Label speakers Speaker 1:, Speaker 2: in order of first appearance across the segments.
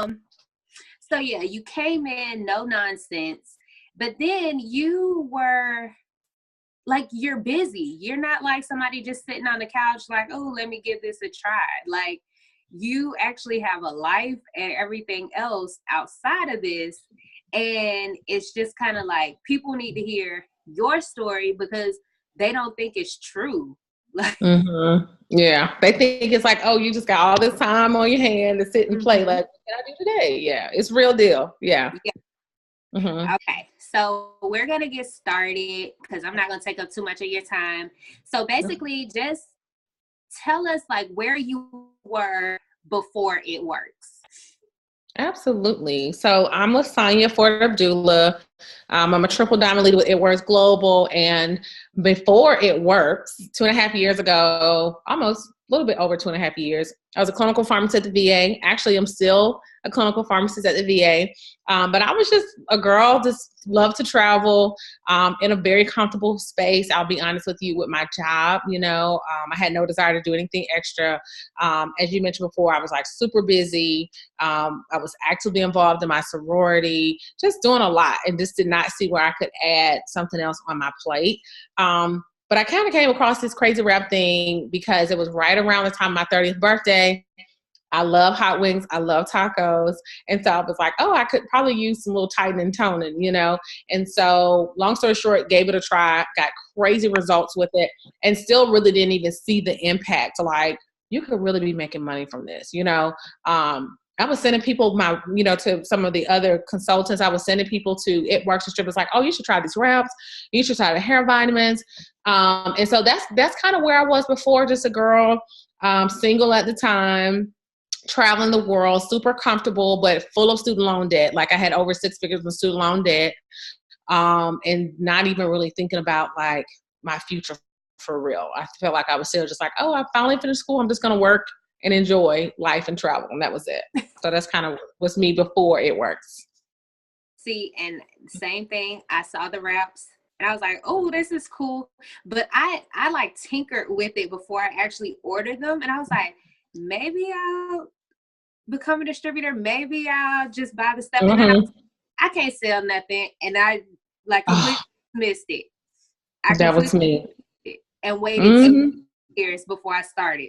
Speaker 1: So yeah, you came in no nonsense, but then you were like, you're busy. You're not like somebody just sitting on the couch like, oh, let me give this a try. Like, you actually have a life and everything else outside of this. And it's just kind of like, people need to hear your story because they don't think it's true. Like,
Speaker 2: Yeah, they think it's like, oh, you just got all this time on your hand to sit and play. Like, what can I do today? Yeah, it's real deal. Yeah.
Speaker 1: Okay, so we're going to get started because I'm not going to take up too much of your time. So basically, just tell us like where you were before It Works.
Speaker 2: Absolutely. So I'm LaSonya Ford Abdullah. I'm a triple diamond leader with It Works Global. And before It Works, 2.5 years ago, almost a little bit over 2.5 years, I was a clinical pharmacist at the VA. Actually, I'm still a clinical pharmacist at the VA. But I was just a girl, just loved to travel in a very comfortable space. I'll be honest with you with my job, I had no desire to do anything extra. As you mentioned before, I was like super busy. I was actively involved in my sorority, just doing a lot and just did not see where I could add something else on my plate. But I kind of came across this crazy rap thing because it was right around the time of my 30th birthday. I love hot wings. I love tacos. And so I was like, oh, I could probably use some little tightening and toning, And so long story short, gave it a try, got crazy results with it, and still really didn't even see the impact. Like, you could really be making money from this, I was sending people to some of the other consultants. I was sending people to It Works distributors like, oh, you should try these wraps. You should try the hair vitamins. And so that's kind of where I was before, just a girl, single at the time, traveling the world, super comfortable, but full of student loan debt. Like, I had over 6 figures in student loan debt, and not even really thinking about like my future for real. I felt like I was still just like, oh, I finally finished school. I'm just going to work and enjoy life and travel. And that was it. So that's kind of was me before It Works.
Speaker 1: See, and same thing. I saw the wraps and I was like, oh, this is cool. But I like tinkered with it before I actually ordered them. And I was like, maybe I'll become a distributor. Maybe I'll just buy the stuff. And then I can't sell nothing. And I like completely missed it.
Speaker 2: That was me.
Speaker 1: And waited 2 years before I started.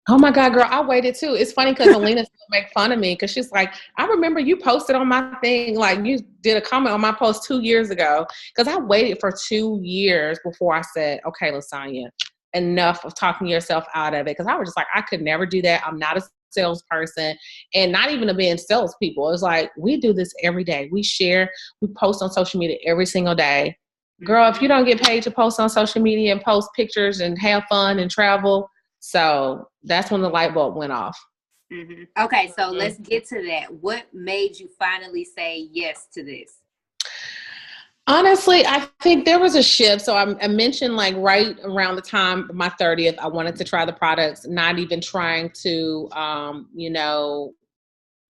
Speaker 2: Oh my God, girl, I waited too. It's funny because Alina still make fun of me because she's like, I remember you posted on my thing, like you did a comment on my post 2 years ago, because I waited for 2 years before I said, okay, LaSonya, enough of talking yourself out of it. Because I was just like, I could never do that. I'm not a salesperson, and not even to being salespeople. It's like, we do this every day. We share, we post on social media every single day. Girl, if you don't get paid to post on social media and post pictures and have fun and travel, so that's when the light bulb went off.
Speaker 1: Okay, so let's get to that. What made you finally say yes to this?
Speaker 2: Honestly, I think there was a shift. So I mentioned like right around the time of my 30th, I wanted to try the products, not even trying to,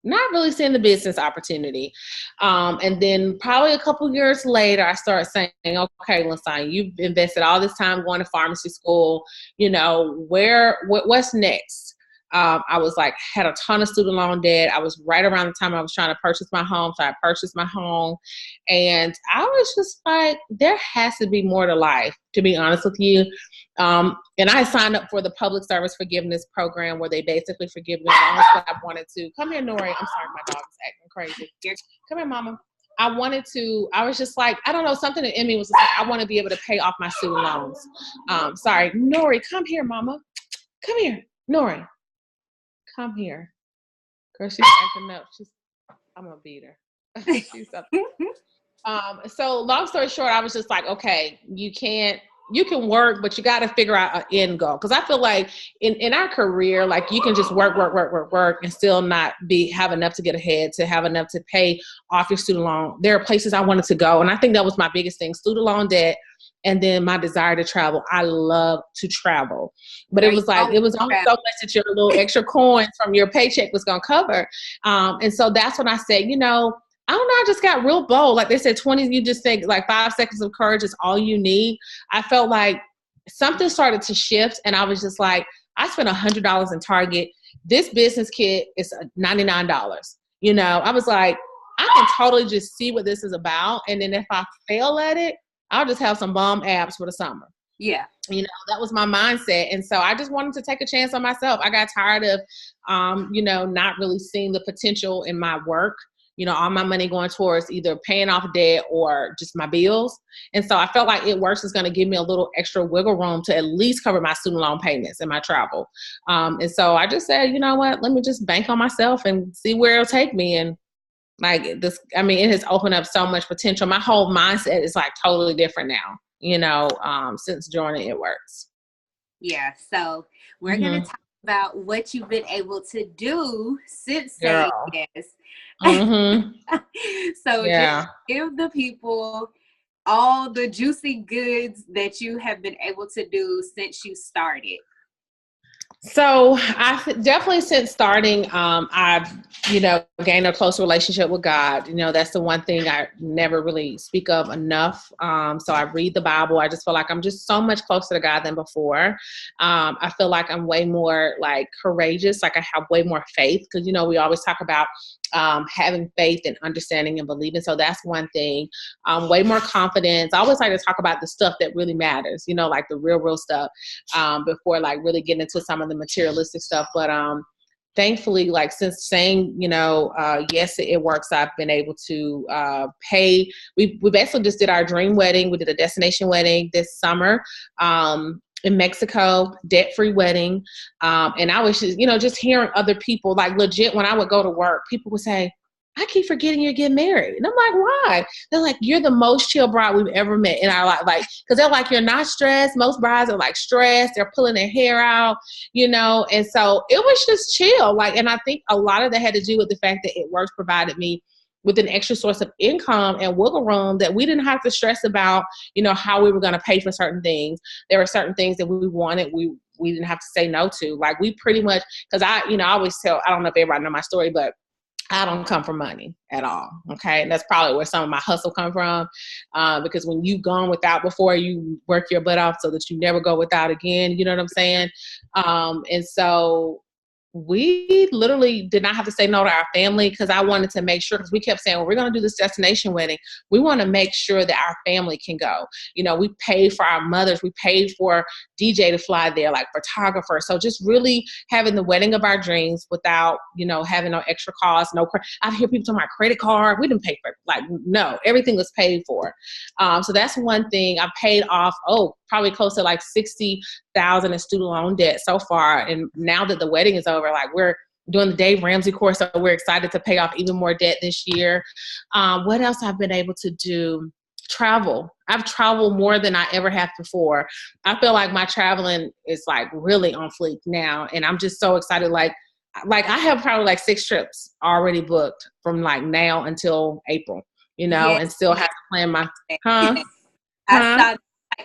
Speaker 2: not really seeing the business opportunity. And then probably a couple years later, I started saying, okay, LaSonya, you've invested all this time going to pharmacy school, what's next? I was like, had a ton of student loan debt. I was right around the time I was trying to purchase my home. So I purchased my home, and I was just like, there has to be more to life, to be honest with you. And I signed up for the public service forgiveness program where they basically forgive me as long as I wanted to. Come here, Nori. I'm sorry, my dog is acting crazy. Come here, mama. I was just like, I don't know, something in me was like, I want to be able to pay off my student loans. Sorry, Nori, come here, mama. Come here, Nori. Come here. Girl, she's acting up. I'm gonna beat her. She's up. So long story short, I was just like, okay, you can work, but you got to figure out an end goal. Cause I feel like in our career, like you can just work and still not have enough to get ahead, to have enough to pay off your student loan. There are places I wanted to go. And I think that was my biggest thing, student loan debt. And then my desire to travel. I love to travel, but it was only so much that your little extra coins from your paycheck was going to cover. And so that's when I said, I don't know, I just got real bold. Like they said, 20, you just think like 5 seconds of courage is all you need. I felt like something started to shift, and I was just like, I spent $100 in Target. This business kit is $99. I was like, I can totally just see what this is about. And then if I fail at it, I'll just have some bomb abs for the summer.
Speaker 1: Yeah.
Speaker 2: That was my mindset. And so I just wanted to take a chance on myself. I got tired of, not really seeing the potential in my work, all my money going towards either paying off debt or just my bills. And so I felt like It Works is going to give me a little extra wiggle room to at least cover my student loan payments and my travel. And so I just said, you know what, let me just bank on myself and see where it'll take me. And like this, it has opened up so much potential. My whole mindset is like totally different now, since joining It Works.
Speaker 1: Yeah. So we're going to talk about what you've been able to do since saying yes. So just give the people all the juicy goods that you have been able to do since you started.
Speaker 2: So definitely since starting, I've, gained a close relationship with God. That's the one thing I never really speak of enough. So I read the Bible. I just feel like I'm just so much closer to God than before. I feel like I'm way more like courageous. Like I have way more faith because, we always talk about having faith and understanding and believing. So that's one thing. Way more confidence. I always like to talk about the stuff that really matters, like the real stuff, before like really getting into some of the materialistic stuff. But thankfully, like since saying, yes, It Works, I've been able to pay. We basically just did our dream wedding. We did a destination wedding this summer. In Mexico, debt-free wedding. And I was just hearing other people, like legit, when I would go to work, people would say, I keep forgetting you're getting married. And I'm like, why? They're like, you're the most chill bride we've ever met. And I like, because they're like, you're not stressed. Most brides are like stressed. They're pulling their hair out, and so it was just chill. Like, and I think a lot of that had to do with the fact that It Works provided me with an extra source of income and wiggle room that we didn't have to stress about, how we were going to pay for certain things. There were certain things that we wanted. We didn't have to say no to. Like we pretty much, because I always tell, I don't know if everybody know my story, but I don't come from money at all. Okay. And that's probably where some of my hustle come from. Because when you've gone without before, you work your butt off so that you never go without again. You know what I'm saying? And so we literally did not have to say no to our family because I wanted to make sure, because we kept saying, well, we're going to do this destination wedding. We want to make sure that our family can go. We paid for our mothers. We paid for DJ to fly there, like photographer. So just really having the wedding of our dreams without, having no extra costs. I hear people talking about credit card. We didn't pay for it. Like, no, everything was paid for. So that's one thing. I paid off, probably close to like $60,000 in student loan debt so far. And now that the wedding is over, like we're doing the Dave Ramsey course, so we're excited to pay off even more debt this year. What else I've been able to do? Travel. I've traveled more than I ever have before. I feel like my traveling is like really on fleek now. And I'm just so excited. Like I have probably like 6 trips already booked from like now until April, and still have to plan my,
Speaker 1: I saw,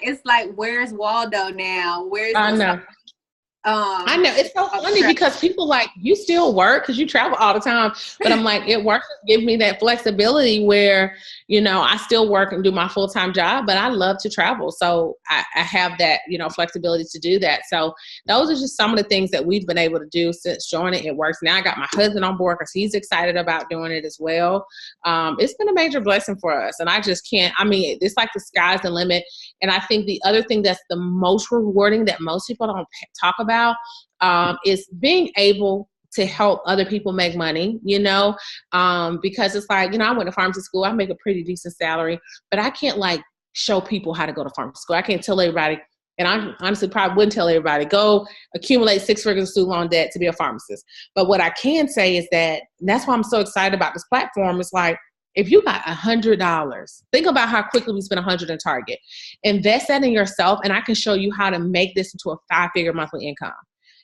Speaker 1: it's like, where's Waldo now?
Speaker 2: I know. I know. It's so funny because people like, you still work because you travel all the time. But I'm like, It Works gives me that flexibility where, I still work and do my full-time job, but I love to travel. So I have that, flexibility to do that. So those are just some of the things that we've been able to do since joining It Works. Now I got my husband on board because he's excited about doing it as well. It's been a major blessing for us. And I just can't, it's like the sky's the limit. And I think the other thing that's the most rewarding that most people don't talk about is being able to help other people make money, because it's like, I went to pharmacy school. I make a pretty decent salary, but I can't like show people how to go to pharmacy school. I can't tell everybody. And I honestly probably wouldn't tell everybody, go accumulate 6 figures of student loan debt to be a pharmacist. But what I can say is that, and that's why I'm so excited about this platform. It's like, if you got $100, think about how quickly we spend $100 in Target. Invest that in yourself, and I can show you how to make this into a 5-figure monthly income.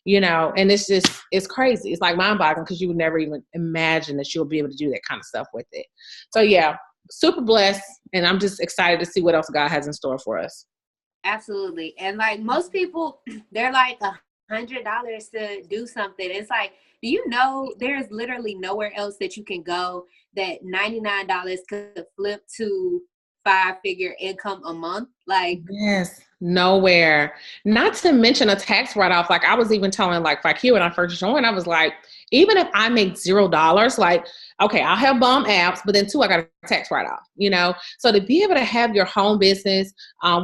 Speaker 2: And it's crazy. It's like mind-boggling because you would never even imagine that you'll be able to do that kind of stuff with it. So yeah, super blessed, and I'm just excited to see what else God has in store for us.
Speaker 1: Absolutely. And like most people, they're like $100 to do something. It's like, do you know there's literally nowhere else that you can go that $99 could flip to 5-figure income a month. Like,
Speaker 2: yes, nowhere. Not to mention a tax write-off. Like I was even telling like Fakir when I first joined, I was like, even if I make $0, like, okay, I'll have bomb apps, but then 2, I got a tax write-off, you know? So to be able to have your home business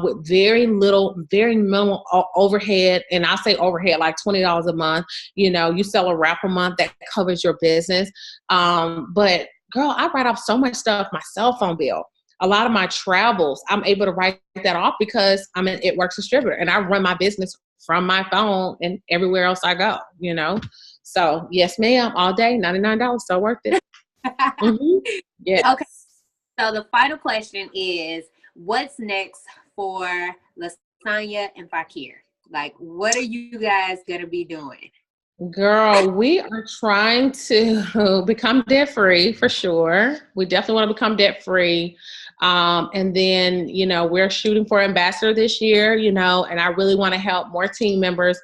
Speaker 2: with very minimal overhead, and I'll say overhead, like $20 a month, you know, you sell a wrap a month that covers your business. But girl, I write off so much stuff, my cell phone bill. A lot of my travels, I'm able to write that off because I'm an It Works distributor and I run my business from my phone and everywhere else I go, you know? So yes, ma'am, all day, $99, so worth it. Mm-hmm. Yes.
Speaker 1: okay. So the final question is, what's next for LaSonya and Fakir? Like, what are you guys gonna be doing?
Speaker 2: Girl, we are trying to become debt free for sure. We definitely want to become debt free. And then, you know, we're shooting for ambassador this year, you know, and I really want to help more team members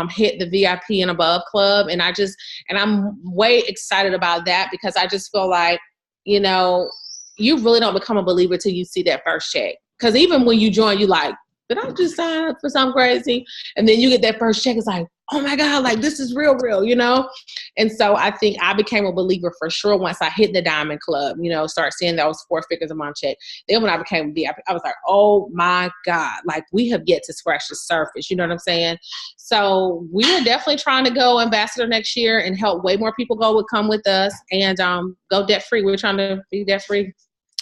Speaker 2: hit the VIP and above club. And I'm way excited about that because I just feel like, you know, you really don't become a believer till you see that first check. Because even when you join, you like, did I just sign up for something crazy? And then you get that first check. It's like, oh my God, like this is real, you know? And so I think I became a believer for sure once I hit the Diamond Club, you know, start seeing those 4 figures a month check. Then when I became VIP, I was like, oh my God, like we have yet to scratch the surface. You know what I'm saying? So we are definitely trying to go ambassador next year and help way more people come with us and go debt free. We're trying to be debt free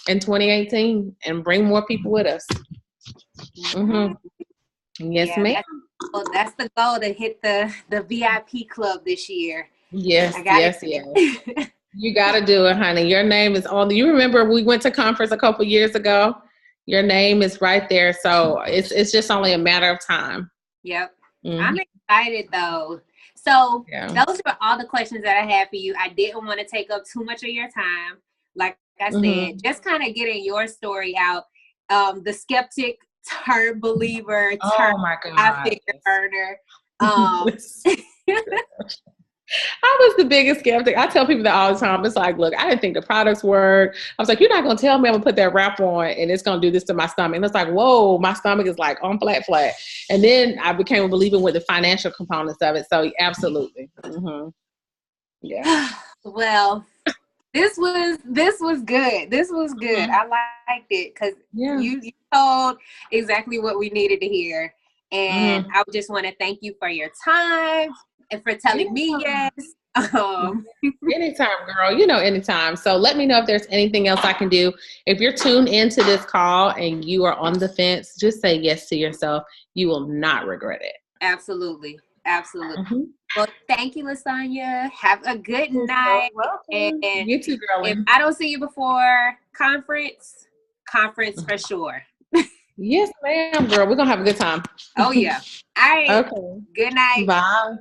Speaker 2: in 2018 and bring more people with us. Mm-hmm. Yes, ma'am.
Speaker 1: That's the goal, to hit the VIP club this year.
Speaker 2: Yes. You got to do it, honey. Your name is on. You remember we went to conference a couple years ago? Your name is right there. So it's just only a matter of time.
Speaker 1: Yep. Mm-hmm. I'm excited though. So those are all the questions that I had for you. I didn't want to take up too much of your time. Like I said, just kind of getting your story out. The skeptic turn believer, turn figure earner.
Speaker 2: I was the biggest skeptic. I tell people that all the time. It's like, look, I didn't think the products work. I was like, you're not going to tell me I'm going to put that wrap on and it's going to do this to my stomach. And it's like, whoa, my stomach is like on flat. And then I became a believer with the financial components of it. So absolutely. Mm-hmm. Yeah.
Speaker 1: Well, this was good. This was good. I liked it because you told exactly what we needed to hear. And I just want to thank you for your time and for telling me yes.
Speaker 2: Anytime, girl. You know, anytime. So let me know if there's anything else I can do. If you're tuned into this call and you are on the fence, just say yes to yourself. You will not regret it.
Speaker 1: Absolutely. Well, thank you, LaSonya. Have a good night.
Speaker 2: And you too, girl.
Speaker 1: If I don't see you before conference for sure.
Speaker 2: Yes, ma'am, girl. We're going to have a good time.
Speaker 1: Oh, yeah. All right.
Speaker 2: Okay.
Speaker 1: Good night.
Speaker 2: Bye.